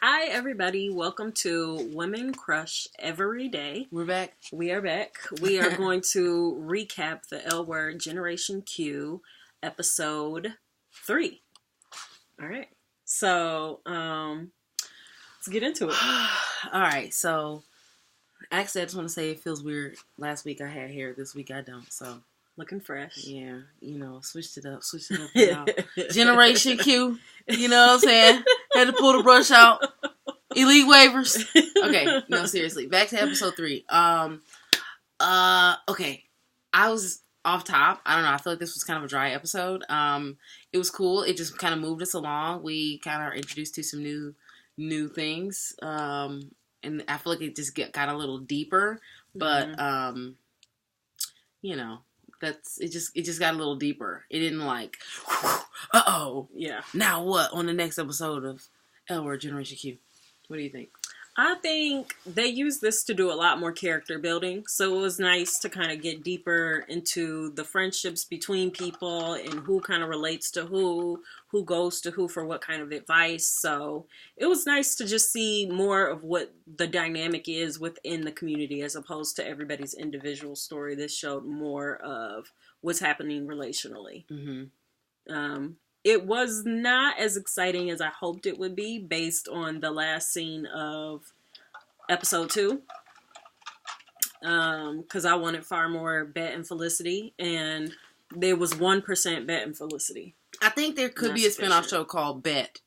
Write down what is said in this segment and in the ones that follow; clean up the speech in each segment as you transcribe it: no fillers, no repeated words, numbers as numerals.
Hi, everybody. Welcome to Women Crush Every Day. We're back. We are back. We are going to recap the L Word Generation Q episode 3. All right. So, let's get into it. All right. So, actually, I just want to say it feels weird. Last week I had hair. This week I don't. So, looking fresh. Yeah. Switched it up. Generation Q. You know what I'm saying? Had to pull the brush out. Elite waivers. Okay. No, seriously. Back to episode 3. Okay. I was off top. I don't know. I feel like this was kind of a dry episode. It was cool. It just kind of moved us along. We kind of are introduced to some new things. And I feel like it just got a little deeper. But, it just got a little deeper. It didn't like, yeah. Now what on the next episode of L Word Generation Q? What do you think? I think they used this to do a lot more character building. So it was nice to kind of get deeper into the friendships between people and who kind of relates to who goes to who for what kind of advice. So it was nice to just see more of what the dynamic is within the community as opposed to everybody's individual story. This showed more of what's happening relationally. Mm-hmm. It was not as exciting as I hoped it would be based on the last scene of episode 2. Because I wanted far more Bette and Felicity, and there was 1% Bette and Felicity. I think there could be a spinoff show called Bette.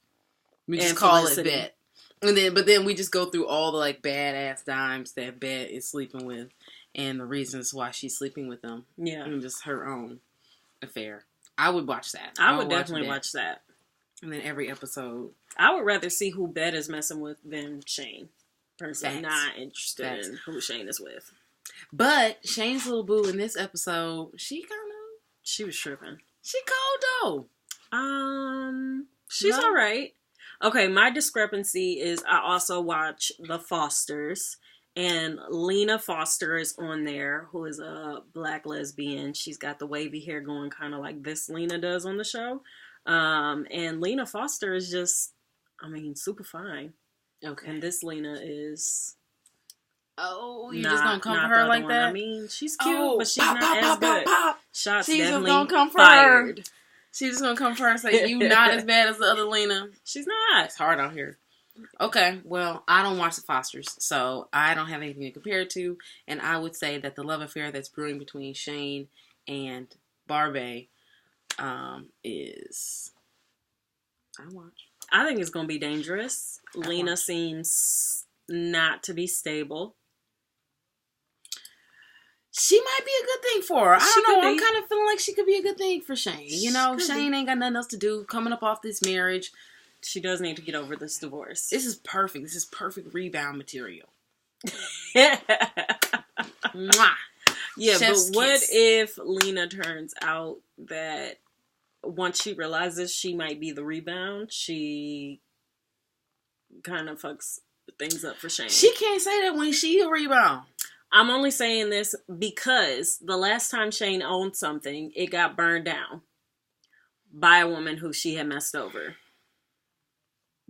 We just call it Bette. But then we just go through all the like badass dimes that Bette is sleeping with and the reasons why she's sleeping with them. Yeah. And just her own affair. I would watch that. I would definitely watch that. And then every episode. I would rather see who Bette is messing with than Shane. Personally, not interested in who Shane is with. But Shane's little boo in this episode, she was tripping. She cold though. She's alright. Okay, my discrepancy is I also watch The Fosters. And Lena Foster is on there, who is a black lesbian. She's got the wavy hair going kind of like this Lena does on the show. And Lena Foster is just, super fine. Okay. And this Lena is... Oh, you just gonna come for her like that? She's cute, but she's not as good. Shots she's definitely gonna come for fired. Her. She's just gonna come for her and say, you not as bad as the other Lena. She's not. It's hard out here. Okay, well, I don't watch The Fosters, so I don't have anything to compare it to, and I would say that the love affair that's brewing between Shane and Barbie is... I watch. I think it's going to be dangerous. Lena seems not to be stable. She might be a good thing for her. I don't know. I'm kind of feeling like she could be a good thing for Shane. Shane ain't got nothing else to do coming up off this marriage. She does need to get over this divorce. This is perfect. This is perfect rebound material. Mwah. Yeah, Chef's but what kiss. if Lena turns out that once she realizes she might be the rebound, she kind of fucks things up for Shane? She can't say that when she a rebound. I'm only saying this because the last time Shane owned something, it got burned down by a woman who she had messed over.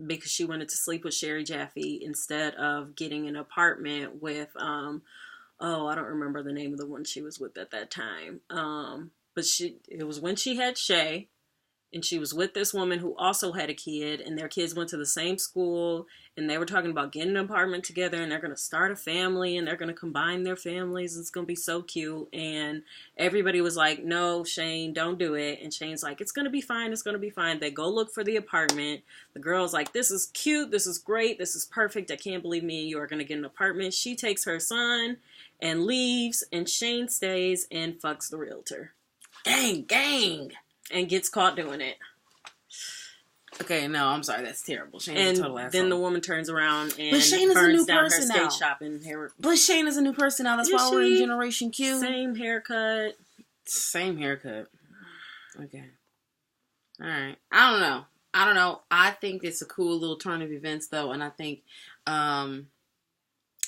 Because she wanted to sleep with Sherry Jaffe instead of getting an apartment with, I don't remember the name of the one she was with at that time. But it was when she had Shay, and she was with this woman who also had a kid, and their kids went to the same school, and they were talking about getting an apartment together, and they're going to start a family, and they're going to combine their families. It's going to be so cute. And everybody was like, no, Shane, don't do it. And Shane's like, it's going to be fine. It's going to be fine. They go look for the apartment. The girl's like, this is cute. This is great. This is perfect. I can't believe me and you are going to get an apartment. She takes her son and leaves, and Shane stays and fucks the realtor. Gang. And gets caught doing it. Okay, no, I'm sorry. That's terrible. Shane's a total asshole. Then the woman turns around and burns down her stage shopping. But Shane is a new person now. That's why we're in Generation Q. Same haircut. Okay. All right. I don't know. I think it's a cool little turn of events, though, and I think,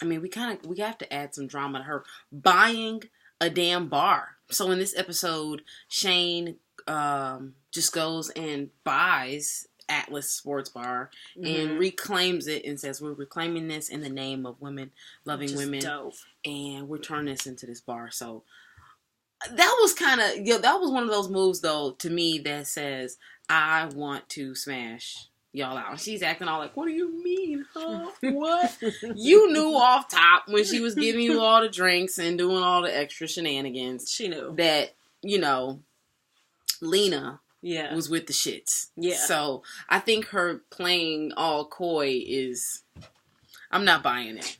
we have to add some drama to her buying a damn bar. So in this episode, Shane just goes and buys Atlas Sports Bar Mm-hmm. and reclaims it and says, we're reclaiming this in the name of women, loving women. Dope. And we're turning this into this bar. So that was kind of, that was one of those moves, though, to me that says, I want to smash y'all out. She's acting all like, what do you mean, huh? What? You knew off top when she was giving you all the drinks and doing all the extra shenanigans. She knew. That, Lena yeah. was with the shits. Yeah. So I think her playing all coy is, I'm not buying it.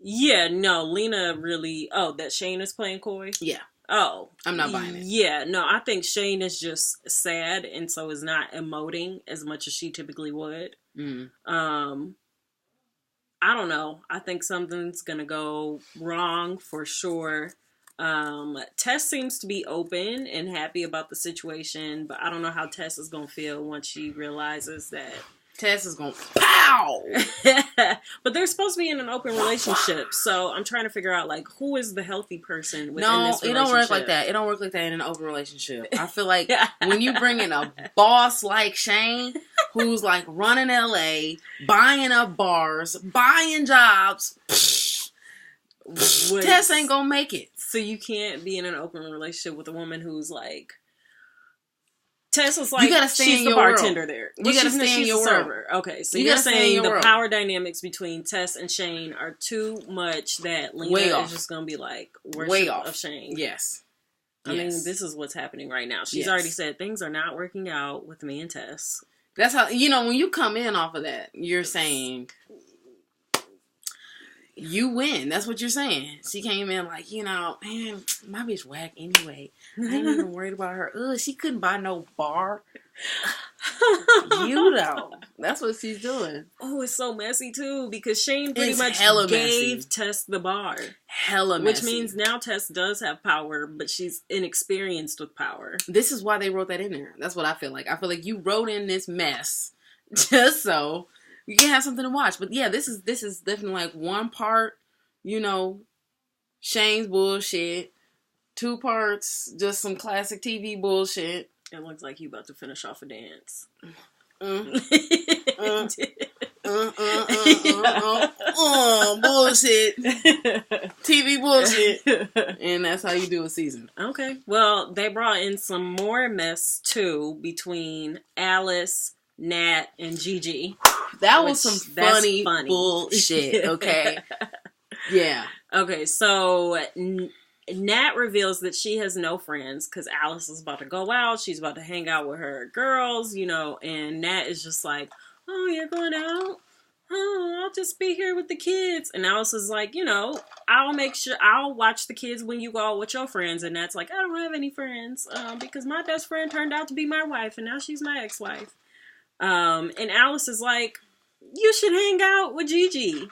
Yeah, no, Lena really, that Shane is playing coy? Yeah. Oh. I'm not buying it. Yeah, no, I think Shane is just sad and so is not emoting as much as she typically would. Mm. I don't know. I think something's gonna go wrong for sure. Tess seems to be open and happy about the situation, but I don't know how Tess is gonna feel once she realizes that Tess is gonna pow. But they're supposed to be in an open relationship, so I'm trying to figure out like who is the healthy person within this relationship. No, it don't work like that. It don't work like that in an open relationship. I feel like when you bring in a boss like Shane, who's like running LA, buying up bars, buying jobs, Tess ain't gonna make it. So you can't be in an open relationship with a woman who's like. Tess was like, you gotta stay she's in the your bartender world. there. You gotta stay in your server. Okay, so you're saying the power dynamics between Tess and Shane are too much that Lena is just gonna be like worship of Shane. Yes. I mean, this is what's happening right now. She's already said things are not working out with me and Tess. That's how, when you come in off of that, you're saying you win. That's what you're saying. She came in like, man, my bitch whack anyway. I ain't even worried about her. Ugh, she couldn't buy no bar. You know. That's what she's doing. Oh, it's so messy too because Shane pretty much gave Tess the bar. Hella messy. Which means now Tess does have power, but she's inexperienced with power. This is why they wrote that in there. That's what I feel like. I feel like you wrote in this mess just so you can have something to watch. But yeah, this is definitely like one part, Shane's bullshit. 2 parts, just some classic TV bullshit. It looks like you about to finish off a dance. Bullshit. TV bullshit. And that's how you do a season. Okay. Well, they brought in some more mess too between Alice, Nat, and Gigi. That was some funny bullshit. Okay. Yeah. Okay, so Nat reveals that she has no friends because Alice is about to go out. She's about to hang out with her girls, and Nat is just like, oh, you're going out? Oh, I'll just be here with the kids. And Alice is like, I'll make sure I'll watch the kids when you go out with your friends. And Nat's like, I don't have any friends because my best friend turned out to be my wife and now she's my ex-wife. And Alice is like, you should hang out with Gigi.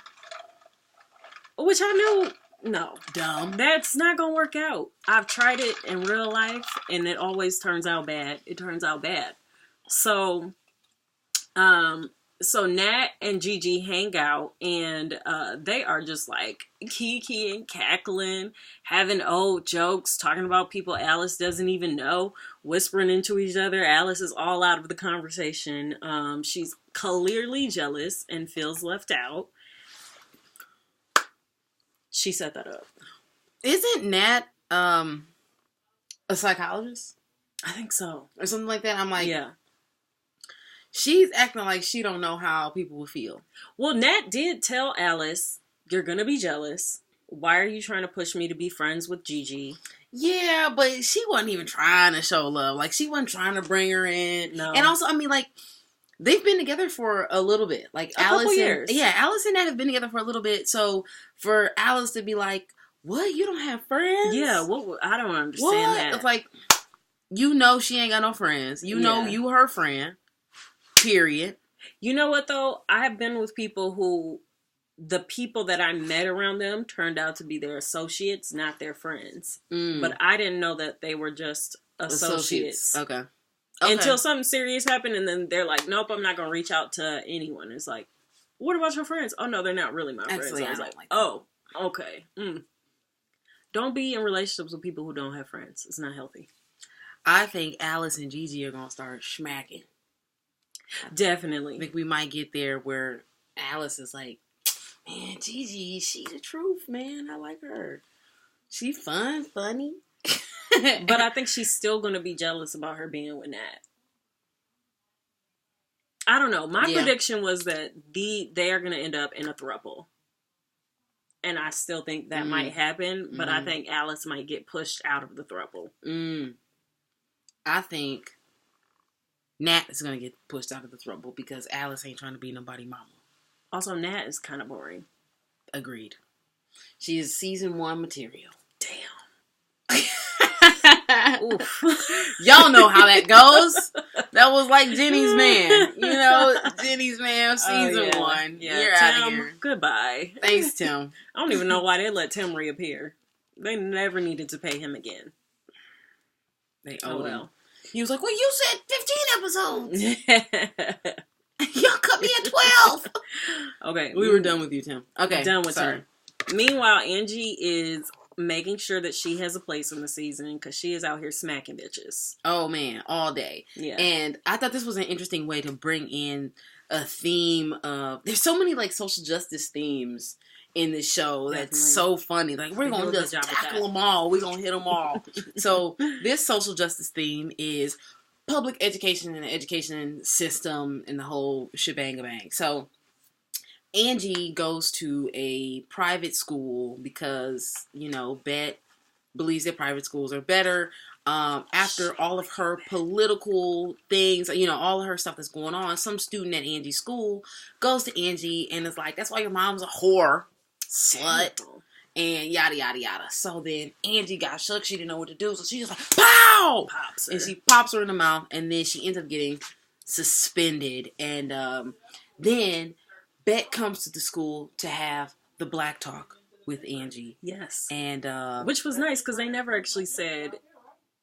Which I know, no. Dumb. That's not going to work out. I've tried it in real life, and it always turns out bad. It turns out bad. So Nat and Gigi hang out, and they are just like kikiing, cackling, having old jokes, talking about people Alice doesn't even know, whispering into each other. Alice is all out of the conversation. She's clearly jealous and feels left out. She set that up. Isn't Nat a psychologist? I think so. Or something like that? I'm like, yeah. She's acting like she don't know how people will feel. Well, Nat did tell Alice, you're going to be jealous. Why are you trying to push me to be friends with Gigi? Yeah, but she wasn't even trying to show love. Like, she wasn't trying to bring her in. No. And also, I mean, like, they've been together for a little bit. Like, couple years. Yeah, Alice and Nat have been together for a little bit. So, for Alice to be like, what? You don't have friends? Yeah, I don't understand that. It's like, she ain't got no friends. Know you her friend. Period. You know what, though? I have been with people who, the people that I met around them turned out to be their associates, not their friends. But I didn't know that they were just associates. Okay. Until something serious happened, and then they're like, nope, I'm not going to reach out to anyone. It's like, what about your friends? Oh, no, they're not really my friends. I was like, oh, okay. Don't be in relationships with people who don't have friends. It's not healthy. I think Alice and Gigi are going to start smacking. Definitely. I think we might get there where Alice is like, man, Gigi, she the truth, man. I like her. She funny. But I think she's still going to be jealous about her being with Nat. I don't know. My prediction was that they are going to end up in a throuple. And I still think that might happen, but I think Alice might get pushed out of the throuple. I think Nat is going to get pushed out of the throuple because Alice ain't trying to be nobody mama. Also, Nat is kind of boring. Agreed. She is season 1 material. Damn. Oof. Y'all know how that goes. That was like Jenny's Man. You know, Jenny's Man season 1. Yeah, You're Tim, out of here. Goodbye. Thanks, Tim. I don't even know why they let Tim reappear. They never needed to pay him again. They owed him. He was like, well, you said 15 episodes. Y'all cut me at 12. Okay. We were done with you, Tim. Okay. Done with Tim. Meanwhile, Angie is making sure that she has a place in the season because she is out here smacking bitches. Oh, man. All day. Yeah. And I thought this was an interesting way to bring in a theme of... There's so many, like, social justice themes in this show that's so funny. Like, we're going to just tackle them all. We're going to hit them all. So, this social justice theme is public education and the education system and the whole shebang-a-bang. So, Angie goes to a private school because, you know, Bet believes that private schools are better. After all of her political things, you know, all of her stuff that's going on, some student at Angie's school goes to Angie and is like, that's why your mom's a whore, slut, and yada, yada, yada. So then Angie got shook. She didn't know what to do. So she was like, pow! And she pops her in the mouth. And then she ends up getting suspended. And then Bet comes to the school to have the black talk with Angie. Yes. And which was nice because they never actually said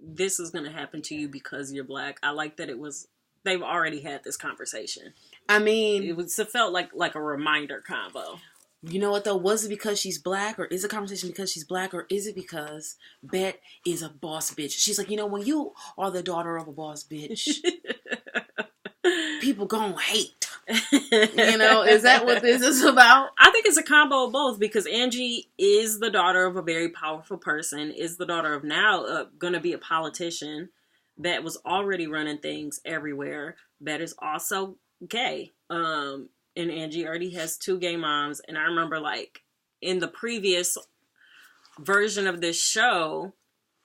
this is going to happen to you because you're black. I like that they've already had this conversation. I mean, it felt like a reminder combo. You know what though? Was it because she's black, or is the conversation because she's black, or is it because Bet is a boss bitch? She's like, you know, when you are the daughter of a boss bitch, people gonna hate. You know, is that what this is about? I think it's a combo of both because Angie is the daughter of a very powerful person, is the daughter of now gonna be a politician that was already running things everywhere. Bet is also gay. And Angie already has 2 gay moms. And I remember, like, in the previous version of this show,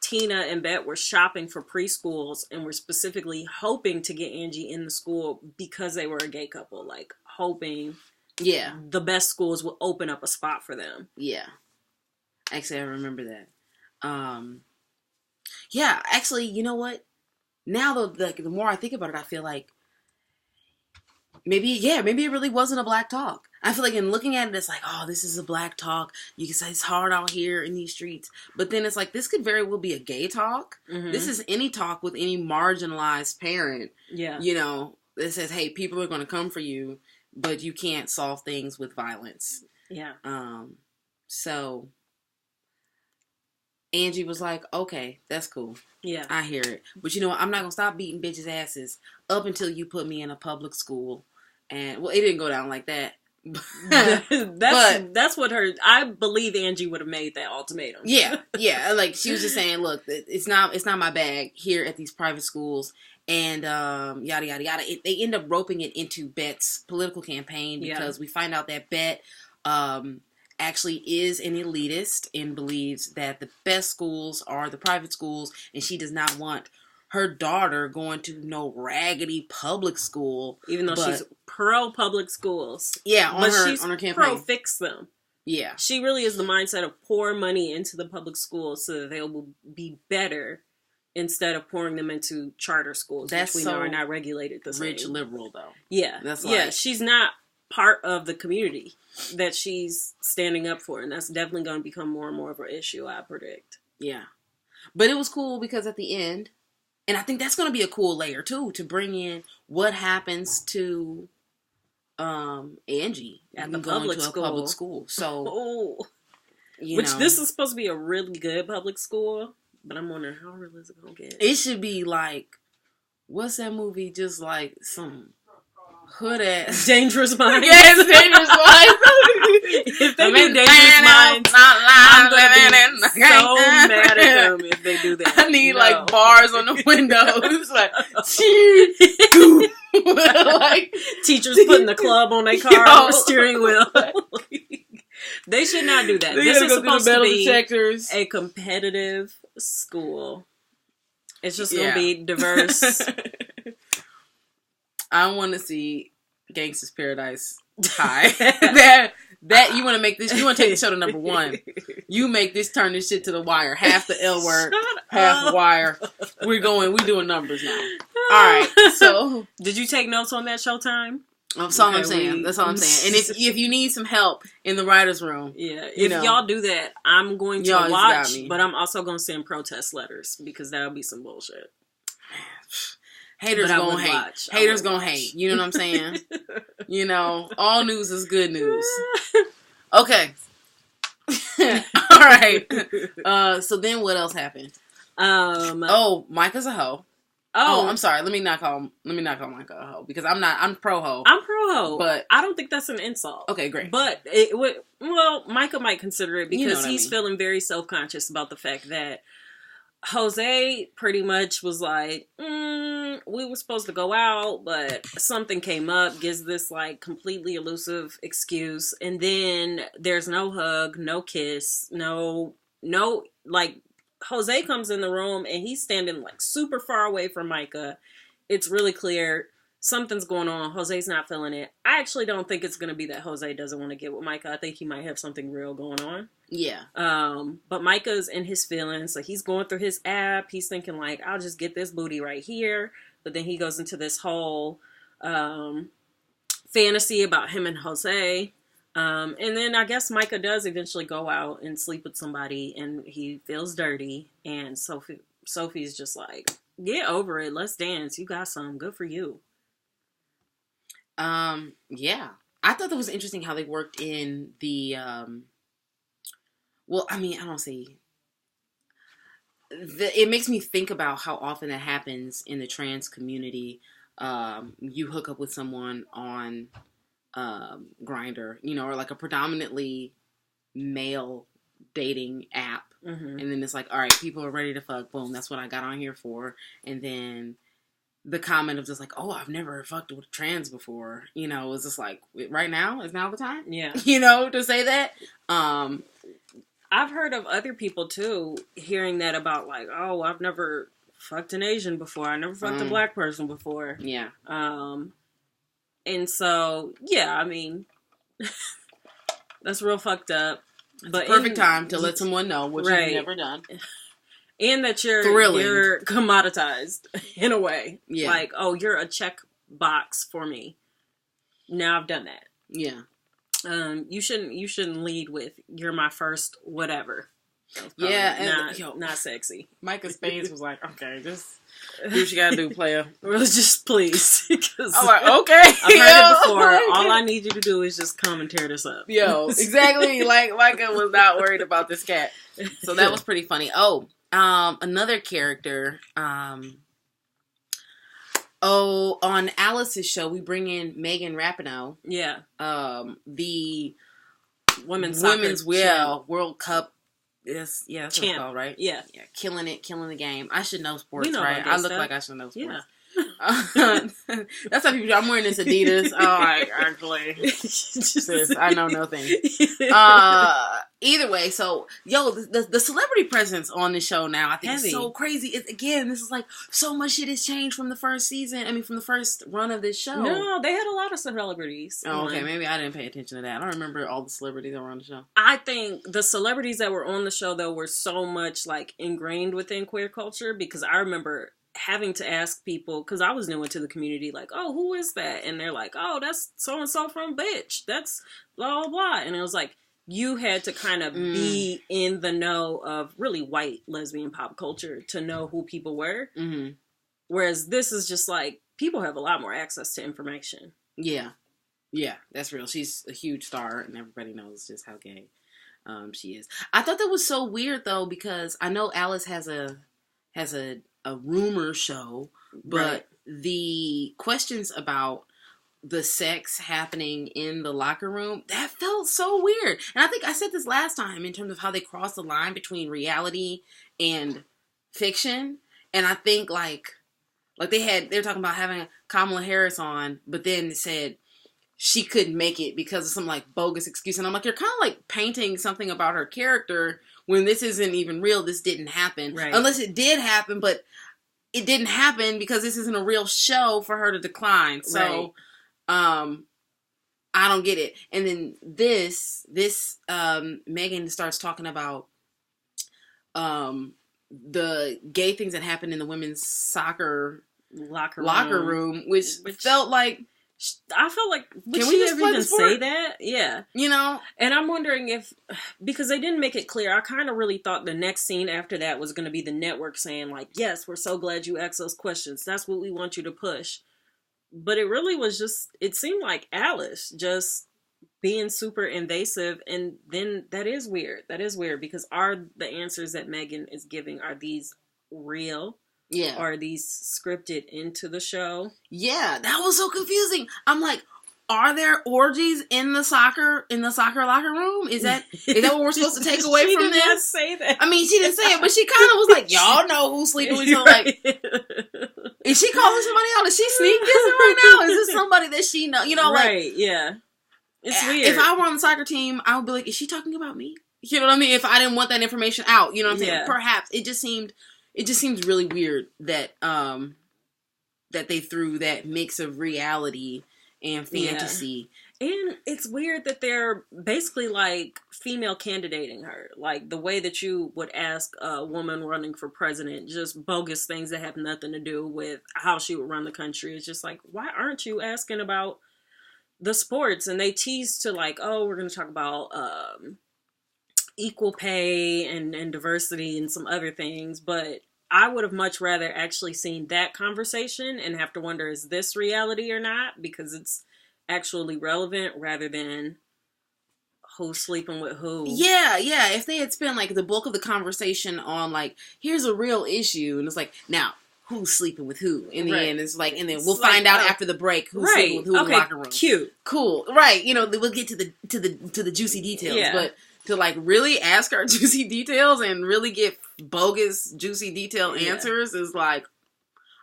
Tina and Bet were shopping for preschools and were specifically hoping to get Angie in the school because they were a gay couple. Like, hoping the best schools would open up a spot for them. Yeah. Actually, I remember that. Yeah, actually, you know what? Now, the more I think about it, I feel like maybe it really wasn't a black talk. I feel like in looking at it, it's like, oh, this is a black talk. You can say it's hard out here in these streets. But then it's like, this could very well be a gay talk. Mm-hmm. This is any talk with any marginalized parent. Yeah. You know, that says, hey, people are going to come for you, but you can't solve things with violence. Yeah. So Angie was like, okay, that's cool. Yeah. I hear it. But you know what? I'm not going to stop beating bitches' asses up until you put me in a public school. And, well, it didn't go down like that. That's what I believe Angie would have made that ultimatum. Yeah. Like, she was just saying, look, it's not my bag here at these private schools. And, yada, yada, yada. They end up roping it into Bet's political campaign because we find out that Bet, actually is an elitist and believes that the best schools are the private schools, and she does not want her daughter going to no raggedy public school. Even though she's pro public schools. Yeah, on her campaign. Pro fix them. Yeah. She really is the mindset of pour money into the public schools so that they will be better instead of pouring them into charter schools, which we know are not regulated the same. Rich liberal, though. Yeah. She's not part of the community that she's standing up for, and that's definitely going to become more and more of an issue, I predict. Yeah. But it was cool because at the end, and I think that's going to be a cool layer too, to bring in what happens to Angie at the public school. So, this is supposed to be a really good public school, but I'm wondering how real is it going to get? It should be like, what's that movie? Just like some Hood ass. Dangerous Minds. Yes, Dangerous Minds. If they do Dangerous Minds, I'm gonna be so mad at them if they do that. I need like bars on the windows, like, like teachers putting the club on their car on the steering wheel. They should not do that. This is supposed to be a competitive school. It's just gonna be diverse. I want to see Gangsta's Paradise High. that you want to make this. You want to take the show to number 1. You make this, turn this shit to the wire. Half the L word, half the wire. We doing numbers now. All right. So, did you take notes on that Showtime? That's all I'm saying. That's all I'm saying. And if you need some help in the writers' room, if y'all do that, I'm going to watch, but I'm also going to send protest letters because that'll be some bullshit. Haters gonna hate. Haters gonna hate. You know what I'm saying? You know, all news is good news. Okay. All right. So then what else happened? Micah's a hoe. Oh, I'm sorry. Let me not call Micah a hoe because I'm pro hoe. I'm pro hoe, but I don't think that's an insult. Okay, great. But Micah might consider it because he's feeling very self-conscious about the fact that Jose pretty much was like, we were supposed to go out, but something came up, gives this like completely elusive excuse, and then there's no hug, no kiss, no, like, Jose comes in the room and he's standing like super far away from Micah. It's really clear something's going on. Jose's not feeling it. I actually don't think it's going to be that Jose doesn't want to get with Micah. I think he might have something real going on. Yeah. But Micah's in his feelings. Like, he's going through his app. He's thinking like, I'll just get this booty right here. But then he goes into this whole fantasy about him and Jose. And then I guess Micah does eventually go out and sleep with somebody, and he feels dirty. And Sophie's just like, get over it. Let's dance. You got some. Good for you. Yeah. I thought that was interesting how they worked in the, well, I mean, I don't see. It makes me think about how often that happens in the trans community. You hook up with someone on Grindr, you know, or like a predominantly male dating app. Mm-hmm. And then it's like, all right, people are ready to fuck. Boom, that's what I got on here for. And then the comment of just like, oh, I've never fucked with trans before. You know, it's just like, right now? Is now the time? Yeah. You know, to say that. I've heard of other people too hearing that about like, oh, I've never fucked an Asian before. I never fucked a black person before. Yeah. And so, yeah, I mean, that's real fucked up. It's but perfect time to let someone know what you've never done. And that you're commoditized in a way. Yeah. Like, oh, you're a check box for me. Now I've done that. Yeah. You shouldn't lead with you're my first whatever. Yeah, not sexy. Micah's face was like, okay, just do what you gotta do, player. Well, just please. I'm like, okay. I've heard it before. All I need you to do is just come and tear this up. Yo, exactly. Like Micah was not worried about this cat, so that was pretty funny. Oh, another character. On Alice's show, we bring in Megan Rapinoe. Yeah. The women's World Cup. Yes, yeah, that's what it's called, right? Yeah. Yeah, killing the game. I should know sports, right? I look like I should know sports. Yeah. That's how people do. I'm wearing this Adidas. Actually, sis, I know nothing. Either way, so the celebrity presence on the show now, I think is so crazy. This is like so much shit has changed from the first season. I mean, from the first run of this show. No, they had a lot of celebrities. Oh, okay, maybe I didn't pay attention to that. I don't remember all the celebrities that were on the show. I think the celebrities that were on the show though were so much like ingrained within queer culture because I remember having to ask people, because I was new into the community, like, oh, who is that? And they're like, oh, that's so-and-so from Bitch. That's blah, blah, blah. And it was like, you had to kind of be in the know of really white lesbian pop culture to know who people were. Mm-hmm. Whereas this is just like, people have a lot more access to information. Yeah. Yeah, that's real. She's a huge star, and everybody knows just how gay she is. I thought that was so weird, though, because I know Alice has a rumor show, but the questions about the sex happening in the locker room, that felt so weird. And I think I said this last time in terms of how they cross the line between reality and fiction. And I think like they were talking about having Kamala Harris on, but then it said she couldn't make it because of some like bogus excuse. And I'm like, you're kind of like painting something about her character when this isn't even real. This didn't happen. Right. Unless it did happen, but it didn't happen because this isn't a real show for her to decline. So, right. I don't get it. And then this Megan starts talking about, the gay things that happened in the women's soccer locker room, which felt like, I felt like, would she ever even say that? Yeah. You know? And I'm wondering if, because they didn't make it clear, I kind of really thought the next scene after that was going to be the network saying like, yes, we're so glad you asked those questions. That's what we want you to push. But it really was just, it seemed like Alice just being super invasive. And then that is weird. That is weird because are the answers that Megan is giving, are these real? Yeah. Are these scripted into the show? Yeah, that was so confusing. I'm like, are there orgies in the soccer locker room? Is that what we're supposed to take away from this? She did not say that. I mean, she didn't say it, but she kind of was like, y'all know who's sleeping with each other. Like, is she calling somebody out? Is she sneak dissing right now? Is this somebody that she know? You know, right? Yeah, it's weird. If I were on the soccer team, I would be like, is she talking about me? You know what I mean? If I didn't want that information out, you know what I'm saying? Perhaps it just seems really weird that that they threw that mix of reality and fantasy. Yeah. And it's weird that they're basically like female candidating her. Like the way that you would ask a woman running for president, just bogus things that have nothing to do with how she would run the country. It's just like, why aren't you asking about the sports? And they tease to like, oh, we're going to talk about equal pay and diversity and some other things, but I would have much rather actually seen that conversation and have to wonder, is this reality or not? Because it's actually relevant rather than who's sleeping with who. Yeah. If they had spent like the bulk of the conversation on like, here's a real issue, and it's like, now who's sleeping with who in the end? It's like, and then we'll find out after the break who's sleeping with who in the locker room. Cute, cool, right? You know, we'll get to the juicy details, but to like really ask our juicy details and really get bogus juicy detail answers is like,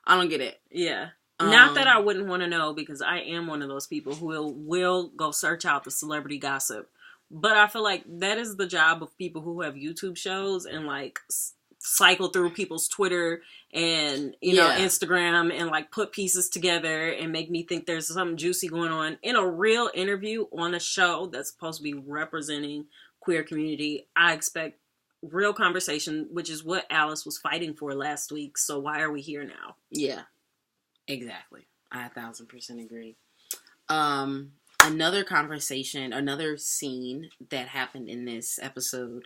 I don't get it. Yeah. Not that I wouldn't want to know, because I am one of those people who will go search out the celebrity gossip. But I feel like that is the job of people who have YouTube shows and like cycle through people's Twitter and, you know, Instagram and like put pieces together and make me think there's something juicy going on. In a real interview on a show that's supposed to be representing queer community, I expect real conversation, which is what Alice was fighting for last week. So why are we here now? Yeah, exactly. I 1000% agree. Another conversation, another scene that happened in this episode.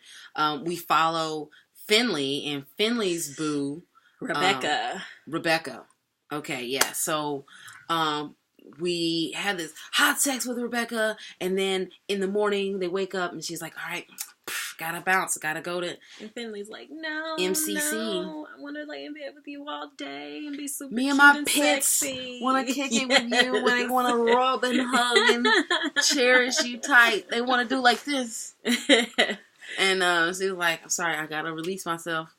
We follow Finley and Finley's boo, Rebecca. Okay, yeah. So, we had this hot sex with Rebecca, and then in the morning they wake up and she's like, all right, gotta bounce, gotta go to. And Finley's like, no, MCC. No, I want to lay in bed with you all day and be super Me cute and my and pits sexy. Want to kick it with you when they want to rub and hug and cherish you tight. They want to do like this. And she's like, I'm sorry, I gotta release myself.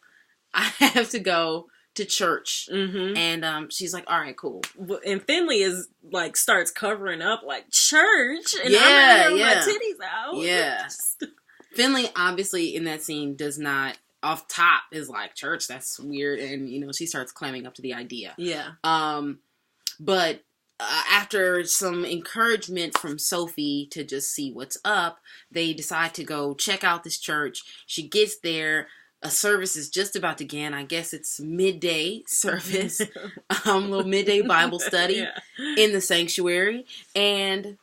I have to go to church. Mm-hmm. And she's like, all right, cool. And Finley is like, starts covering up like, church? And I'm my titties out. Yeah. Finley obviously in that scene does not, off top, is like, church, that's weird. And, you know, she starts clamming up to the idea. Yeah. But after some encouragement from Sophie to just see what's up, they decide to go check out this church. She gets there. A service is just about to begin. I guess it's midday service. Little midday Bible study in the sanctuary. And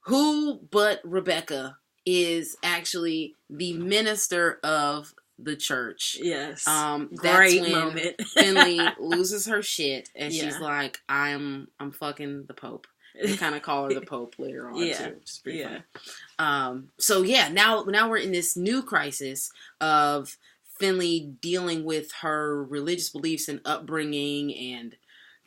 who but Rebecca is actually the minister of the church. Yes. That's great when moment. Finley loses her shit and she's like, I'm fucking the Pope. They kind of call her the Pope later on too, which is pretty funny. So now we're in this new crisis of Finley dealing with her religious beliefs and upbringing and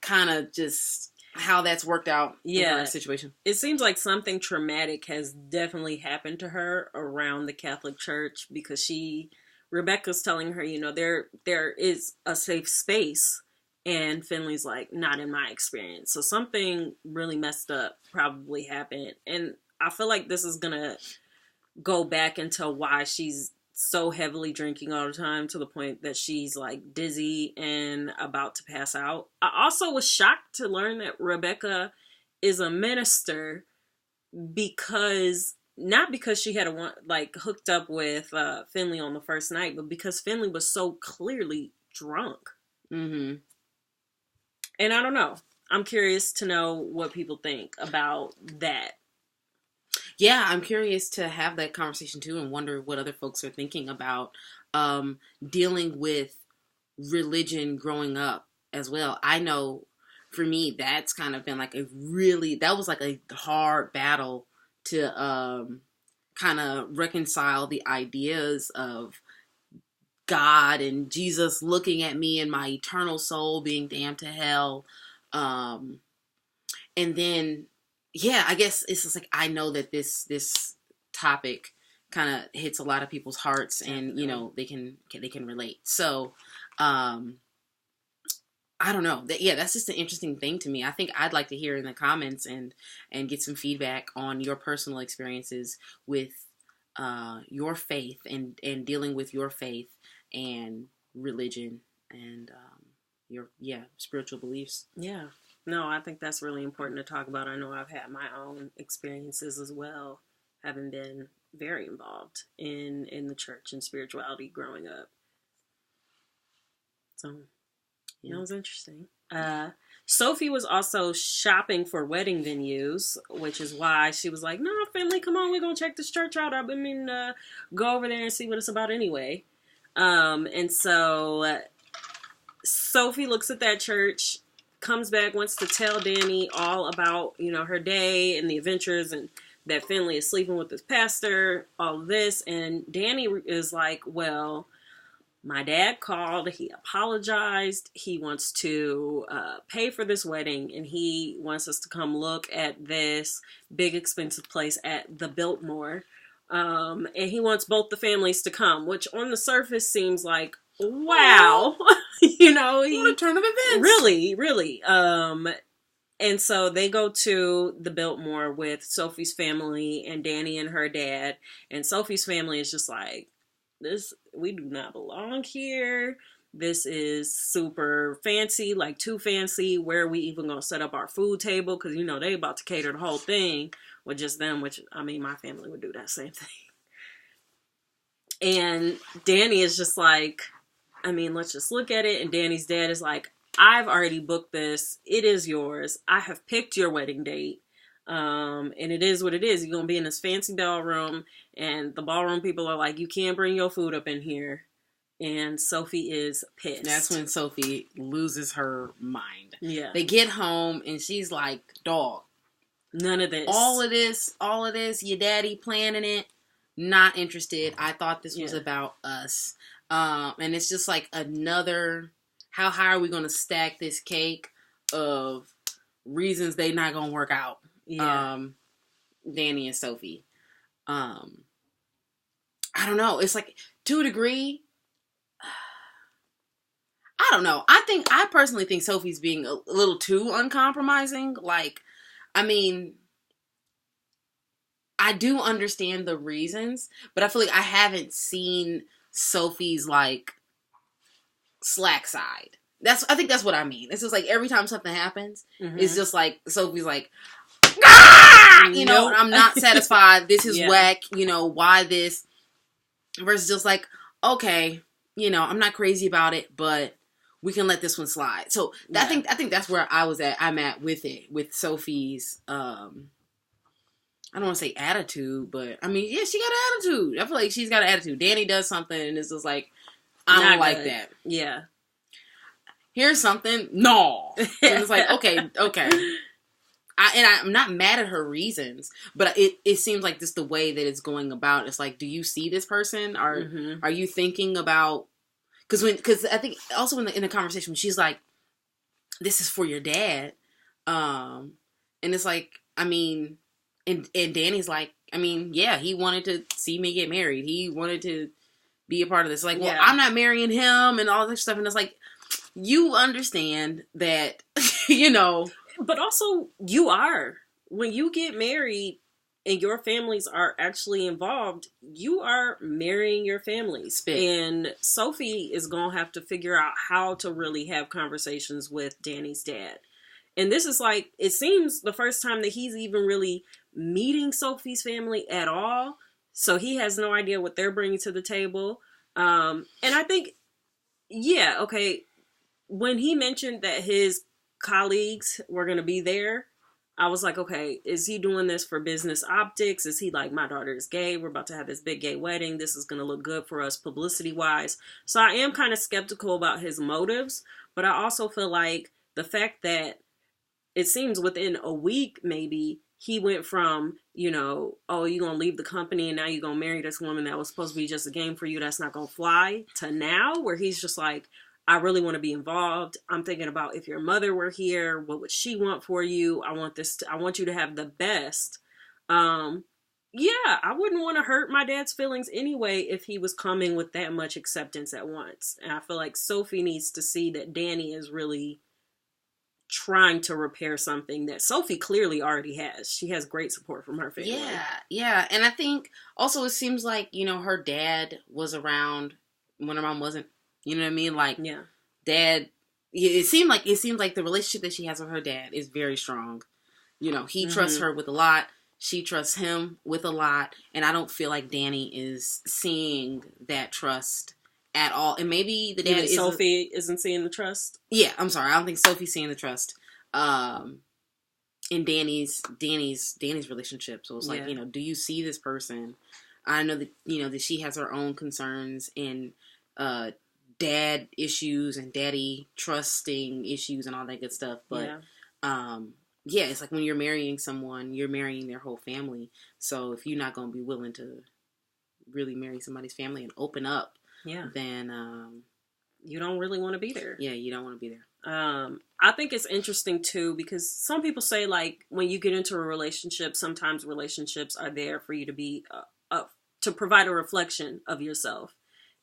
kind of just how that's worked out in her situation. It seems like something traumatic has definitely happened to her around the Catholic Church, because Rebecca's telling her, there is a safe space, and Finley's like, not in my experience. So something really messed up probably happened, and I feel like this is gonna go back into why she's so heavily drinking all the time, to the point that she's like dizzy and about to pass out. I also was shocked to learn that Rebecca is a minister, because not because she had hooked up with Finley on the first night, but because Finley was so clearly drunk. Mm-hmm. And I don't know. I'm curious to know what people think about that. Yeah, I'm curious to have that conversation too, and wonder what other folks are thinking about dealing with religion growing up as well. I know for me, that's kind of been like that was like a hard battle to kind of reconcile the ideas of God and Jesus looking at me and my eternal soul being damned to hell. And then, yeah, I guess it's just like, I know that this topic kind of hits a lot of people's hearts, and they can relate. So, I don't know. That's just an interesting thing to me. I think I'd like to hear in the comments and get some feedback on your personal experiences with your faith and dealing with your faith and religion and your spiritual beliefs. Yeah. No, I think that's really important to talk about. I know I've had my own experiences as well, having been very involved in the church and spirituality growing up. So, it was interesting. Sophie was also shopping for wedding venues, which is why she was like, "No, Finley, come on, we're going to check this church out. I've been go over there and see what it's about anyway." And so Sophie looks at that church, comes back, wants to tell Danny all about, her day and the adventures, and that Finley is sleeping with his pastor, all of this. And Danny is like, well, my dad called, he apologized, he wants to pay for this wedding, and he wants us to come look at this big expensive place at the Biltmore. And he wants both the families to come, which on the surface seems like, wow. What a turn of events. Really, really. And so they go to the Biltmore with Sophie's family and Danny and her dad. And Sophie's family is just like, we do not belong here. This is super fancy, like too fancy. Where are we even going to set up our food table? Because, they about to cater the whole thing with just them, which, my family would do that same thing. And Danny is just like, let's just look at it. And Danny's dad is like, I've already booked this. It is yours. I have picked your wedding date. And it is what it is. You're going to be in this fancy ballroom, and the ballroom people are like, you can't bring your food up in here. And Sophie is pissed. That's when Sophie loses her mind. Yeah. They get home, and she's like, dog. None of this. All of this, your daddy planning it. Not interested. I thought this was about us. And it's just like another, how high are we going to stack this cake of reasons they not going to work out? Yeah. Danny and Sophie. I don't know. It's like, to a degree, I don't know. I personally think Sophie's being a little too uncompromising. Like, I do understand the reasons, but I feel like I haven't seen Sophie's like slack side. I think that's what I mean. It's just like every time something happens, it's just like Sophie's like, ah! I'm not satisfied. This is whack. Why this? Versus just like, okay, I'm not crazy about it, but we can let this one slide. So I think that's where I'm at with it, with Sophie's, I don't want to say attitude, but she got an attitude. I feel like she's got an attitude. Danny does something and it's just like, I don't like that. Yeah. Here's something. No. And it's like, okay. I'm not mad at her reasons, but it seems like just the way that it's going about. It's like, do you see this person? Are you thinking about, because I think also in the conversation, she's like, this is for your dad. And it's like, I mean, and Danny's like, I mean, yeah, he wanted to see me get married. He wanted to be a part of this. Like, well, I'm not marrying him and all this stuff. And it's like, you understand that, you know. But also, you are. When you get married and your families are actually involved, you are marrying your families. And Sophie is going to have to figure out how to really have conversations with Danny's dad. And this is like, it seems the first time that he's even really meeting Sophie's family at all. So he has no idea what they're bringing to the table. And I think, yeah, okay, when he mentioned that his colleagues were going to be there, I was like, okay, is he doing this for business optics? Is he like, my daughter is gay, we're about to have this big gay wedding, this is going to look good for us publicity-wise? So I am kind of skeptical about his motives, but I also feel like the fact that it seems within a week, maybe, he went from, you know, oh, you're going to leave the company and now you're going to marry this woman that was supposed to be just a game for you that's not going to fly, to now where he's just like, I really want to be involved. I'm thinking about if your mother were here, what would she want for you? I want you to have the best. Yeah, I wouldn't want to hurt my dad's feelings anyway if he was coming with that much acceptance at once. And I feel like Sophie needs to see that Danny is really trying to repair something that Sophie clearly already has. She has great support from her family. Yeah. And I think also it seems like, you know, her dad was around when her mom wasn't. You know what I mean? Like, dad, it seems like the relationship that she has with her dad is very strong. You know, he trusts her with a lot. She trusts him with a lot. And I don't feel like Danny is seeing that trust at all. And maybe the dad Sophie isn't seeing the trust? Yeah, I'm sorry. I don't think Sophie's seeing the trust in Danny's relationship. So it's like, you know, do you see this person? I know that, you know, that she has her own concerns and dad issues and daddy trusting issues and all that good stuff. But it's like when you're marrying someone, you're marrying their whole family. So if you're not going to be willing to really marry somebody's family and open up, then you don't really want to be there. Yeah, you don't want to be there. I think it's interesting too because some people say like when you get into a relationship, sometimes relationships are there for you to be to provide a reflection of yourself.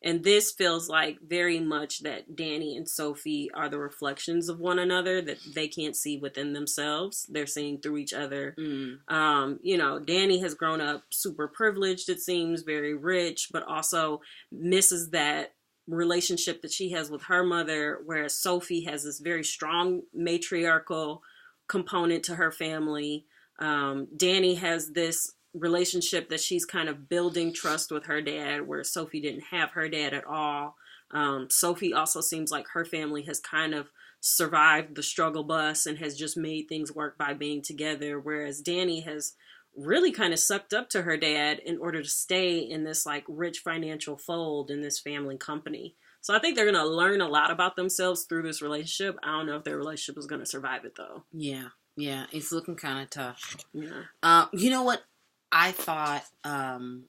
And this feels like very much that Danny and Sophie are the reflections of one another that they can't see within themselves. They're seeing through each other. You know, Danny has grown up super privileged, it seems, very rich, but also misses that relationship that she has with her mother, whereas Sophie has this very strong matriarchal component to her family. Danny has this relationship that she's kind of building trust with her dad, where Sophie didn't have her dad at all. Sophie also seems like her family has kind of survived the struggle bus and has just made things work by being together, whereas Danny has really kind of sucked up to her dad in order to stay in this like rich financial fold in this family company. So I think they're going to learn a lot about themselves through this relationship. I don't know if their relationship is going to survive it though. Yeah, it's looking kind of tough. Yeah. You know what I thought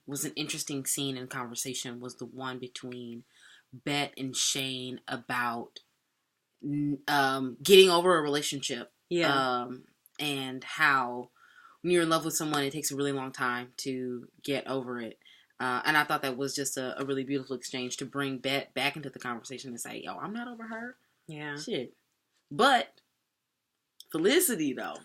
was an interesting scene and conversation was the one between Bette and Shane about getting over a relationship. Yeah. And how when you're in love with someone, it takes a really long time to get over it. And I thought that was just a really beautiful exchange to bring Bette back into the conversation and say, "Yo, I'm not over her." Yeah. Shit. But Felicity, though.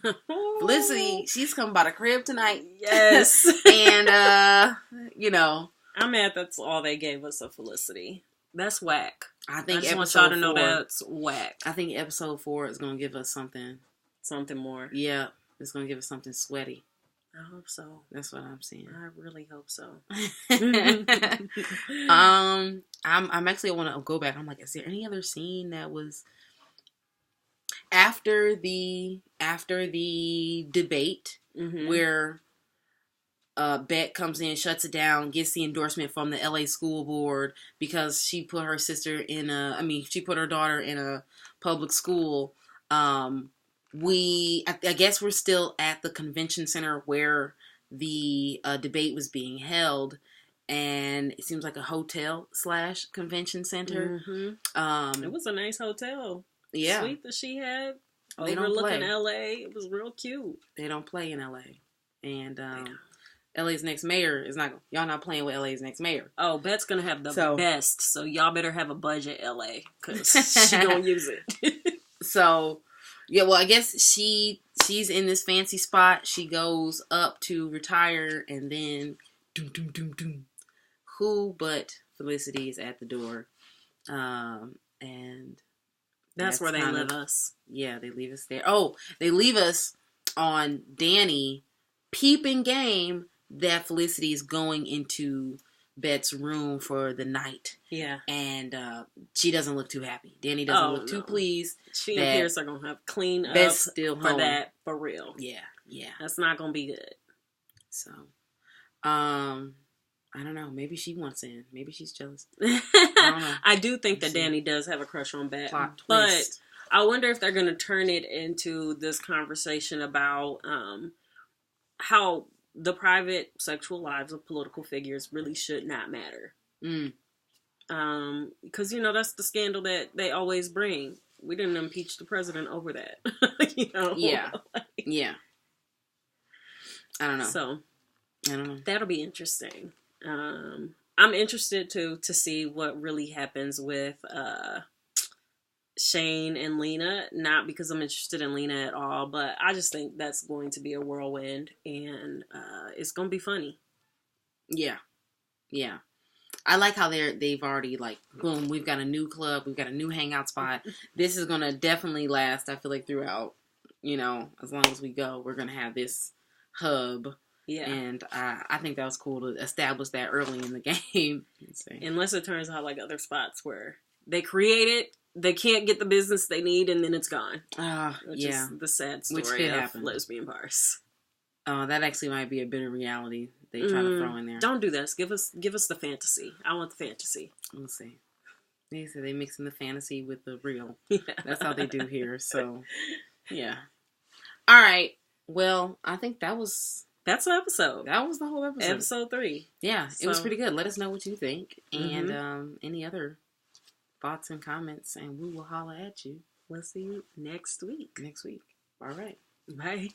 Felicity, she's coming by the crib tonight. Yes. And, you know. I'm mad that's all they gave us of Felicity. That's whack. I think I just want y'all to know that's whack. I think episode 4 is going to give us something. Something more. Yeah. It's going to give us something sweaty. I hope so. That's what I'm saying. I really hope so. I'm actually, I want to go back. I'm like, is there any other scene that was after the debate where Bette comes in, shuts it down, gets the endorsement from the LA school board because she put her she put her daughter in a public school. I guess we're still at the convention center where the debate was being held, and it seems like a hotel / convention center. It was a nice hotel. Yeah. Suite that she had. They don't overlooking play. LA. It was real cute. They don't play in LA. And LA's next mayor is not, y'all not playing with LA's next mayor. Oh, Bette's gonna have the best, so y'all better have a budget, LA, because she gonna use it. So, yeah, well, I guess she's in this fancy spot. She goes up to retire, and then doom doom doom doom. Who but Felicity is at the door, and that's where they leave us. Yeah, they leave us there. Oh, they leave us on Danny peeping game that Felicity is going into Bette's room for the night. Yeah. And she doesn't look too happy. Danny doesn't look too pleased. She and Pierce are going to have clean Bette's up still for home. that, for real. Yeah, yeah. That's not going to be good. So, I don't know. Maybe she wants in. Maybe she's jealous. I don't know. I do think that Danny does have a crush on Bette. Plot twist. But I wonder if they're going to turn it into this conversation about how the private sexual lives of political figures really should not matter. Because, you know, that's the scandal that they always bring. We didn't impeach the president over that. You know? Yeah. Yeah. I don't know. So, I don't know. That'll be interesting. I'm interested to see what really happens with Shane and Lena. Not because I'm interested in Lena at all, but I just think that's going to be a whirlwind, and it's going to be funny. Yeah. Yeah. I like how they've already, like, boom, we've got a new club, we've got a new hangout spot. This is going to definitely last, I feel like, throughout, you know, as long as we go, we're going to have this hub. Yeah. And I think that was cool to establish that early in the game. Unless it turns out like other spots where they create it, they can't get the business they need, and then it's gone. Which is the sad story of lesbian bars. That actually might be a bitter reality they try to throw in there. Don't do this. Give us the fantasy. I want the fantasy. We'll see. They say they mixing the fantasy with the real. Yeah. That's how they do here. So, yeah. All right. Well, I think that's the episode. That was the whole episode. Episode 3. Yeah, it was pretty good. Let us know what you think. And any other thoughts and comments, and we will holler at you. We'll see you next week. All right. Bye.